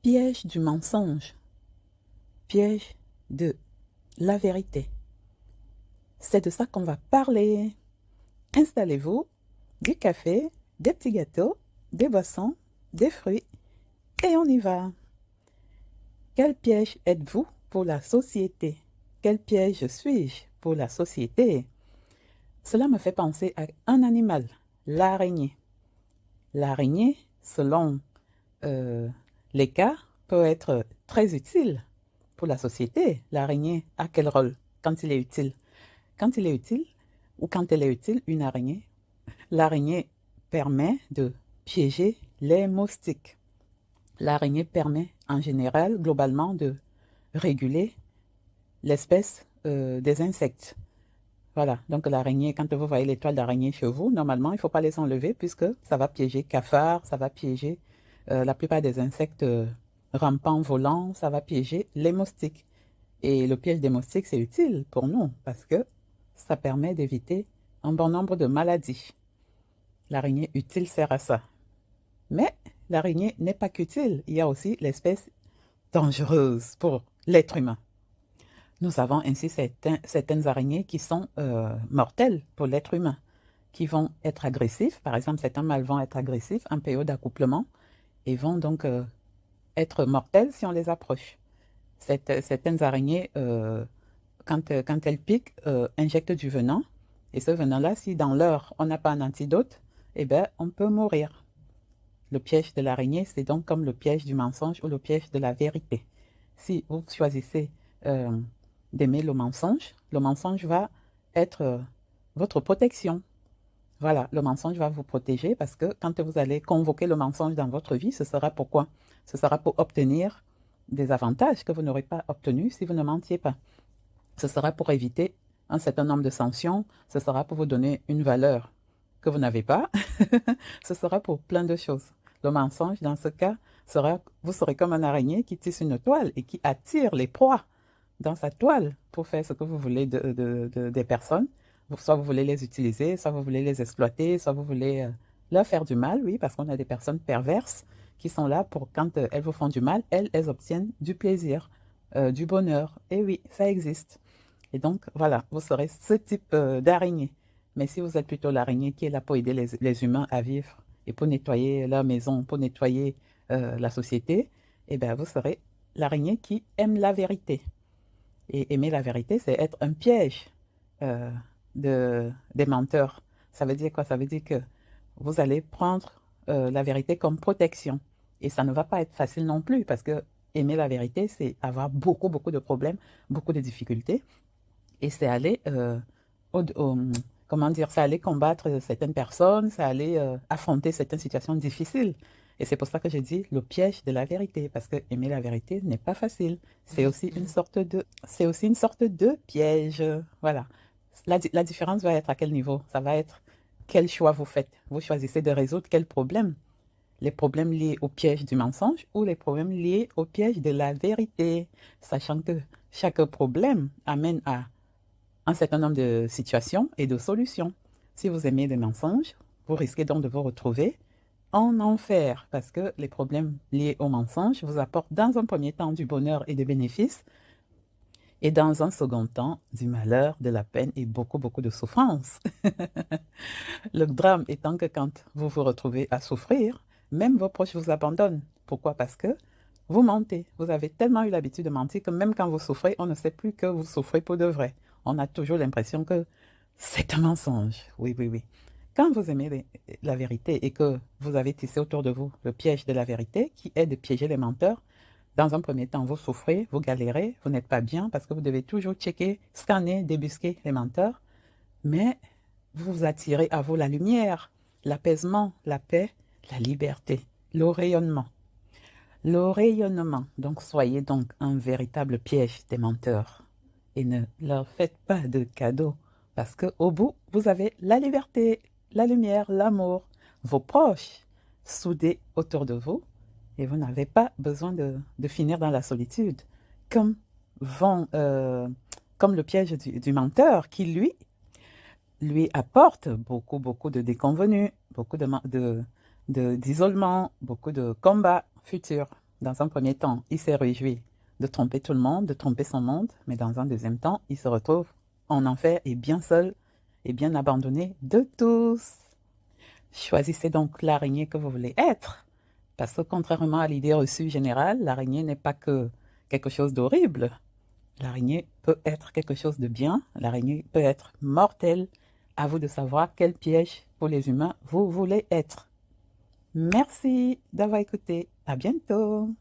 Piège du mensonge, piège de la vérité. C'est de ça qu'on va parler. Installez-vous, du café, des petits gâteaux, des boissons, des fruits, et on y va. Quel piège êtes-vous pour la société? Quel piège suis-je pour la société? Cela me fait penser à un animal, l'araignée. L'araignée, selon euh, les cas, peut être très utile pour la société. L'araignée a quel rôle quand il est utile? Quand il est utile, ou quand elle est utile, une araignée, l'araignée permet de piéger les moustiques. L'araignée permet en général, globalement, de réguler l'espèce des insectes. Voilà, donc l'araignée, quand vous voyez les toiles d'araignée chez vous, normalement, il ne faut pas les enlever puisque ça va piéger cafards, ça va piéger la plupart des insectes rampants, volants, ça va piéger les moustiques. Et le piège des moustiques, c'est utile pour nous parce que ça permet d'éviter un bon nombre de maladies. L'araignée utile sert à ça. Mais l'araignée n'est pas qu'utile, il y a aussi l'espèce dangereuse pour l'être humain. Nous avons ainsi certaines araignées qui sont mortelles pour l'être humain, qui vont être agressifs. Par exemple, certains mâles vont être agressifs en période d'accouplement et vont donc être mortelles si on les approche. Certaines araignées, quand elles piquent, injectent du venin. Et ce venin-là, si dans l'heure, on n'a pas un antidote, eh bien, on peut mourir. Le piège de l'araignée, c'est donc comme le piège du mensonge ou le piège de la vérité. Si vous choisissez d'aimer le mensonge va être votre protection. Voilà, le mensonge va vous protéger parce que quand vous allez convoquer le mensonge dans votre vie, ce sera pourquoi? Ce sera pour obtenir des avantages que vous n'aurez pas obtenus si vous ne mentiez pas. Ce sera pour éviter un certain nombre de sanctions, ce sera pour vous donner une valeur que vous n'avez pas, ce sera pour plein de choses. Le mensonge, dans ce cas, vous serez comme un araignée qui tisse une toile et qui attire les proies dans sa toile pour faire ce que vous voulez des personnes. Soit vous voulez les utiliser, soit vous voulez les exploiter, soit vous voulez leur faire du mal, oui, parce qu'on a des personnes perverses qui sont là pour, quand elles vous font du mal, elles obtiennent du plaisir, du bonheur. Et oui, ça existe. Et donc, voilà, vous serez ce type d'araignée. Mais si vous êtes plutôt l'araignée qui est là pour aider les humains à vivre et pour nettoyer leur maison, pour nettoyer la société, eh bien, vous serez l'araignée qui aime la vérité. Et aimer la vérité, c'est être un piège euh, des menteurs. Ça veut dire quoi? Ça veut dire que vous allez prendre la vérité comme protection. Et ça ne va pas être facile non plus parce que aimer la vérité, c'est avoir beaucoup, beaucoup de problèmes, beaucoup de difficultés. Et c'est aller, comment dire, c'est aller combattre certaines personnes, c'est aller affronter certaines situations difficiles. Et c'est pour ça que j'ai dit le piège de la vérité, parce que aimer la vérité n'est pas facile. C'est aussi une sorte de piège. Voilà. La différence va être à quel niveau? Ça va être quel choix vous faites. Vous choisissez de résoudre quel problème? Les problèmes liés au piège du mensonge ou les problèmes liés au piège de la vérité, sachant que chaque problème amène à un certain nombre de situations et de solutions. Si vous aimez les mensonges, vous risquez donc de vous retrouver en enfer parce que les problèmes liés aux mensonges vous apportent dans un premier temps du bonheur et des bénéfices et dans un second temps du malheur, de la peine et beaucoup, beaucoup de souffrance. Le drame étant que quand vous vous retrouvez à souffrir, même vos proches vous abandonnent. Pourquoi? Parce que vous mentez. Vous avez tellement eu l'habitude de mentir que même quand vous souffrez, on ne sait plus que vous souffrez pour de vrai. On a toujours l'impression que c'est un mensonge. Oui, oui, oui. Quand vous aimez la vérité et que vous avez tissé autour de vous le piège de la vérité, qui est de piéger les menteurs, dans un premier temps, vous souffrez, vous galérez, vous n'êtes pas bien parce que vous devez toujours checker, scanner, débusquer les menteurs, mais vous attirez à vous la lumière, l'apaisement, la paix, la liberté, le rayonnement. Le rayonnement. Donc soyez donc un véritable piège des menteurs et ne leur faites pas de cadeaux parce que au bout, vous avez la liberté, la lumière, l'amour, vos proches soudés autour de vous et vous n'avez pas besoin de finir dans la solitude comme, vont, comme le piège du menteur qui, lui apporte beaucoup, beaucoup de déconvenus, beaucoup d'isolement, beaucoup de combats futurs. Dans un premier temps, il s'est réjoui de tromper tout le monde, de tromper son monde, mais dans un deuxième temps, il se retrouve en enfer et bien seul et bien abandonné de tous. Choisissez donc l'araignée que vous voulez être, parce que contrairement à l'idée reçue générale, l'araignée n'est pas que quelque chose d'horrible. L'araignée peut être quelque chose de bien, l'araignée peut être mortelle. À vous de savoir quel piège pour les humains vous voulez être. Merci d'avoir écouté. À bientôt.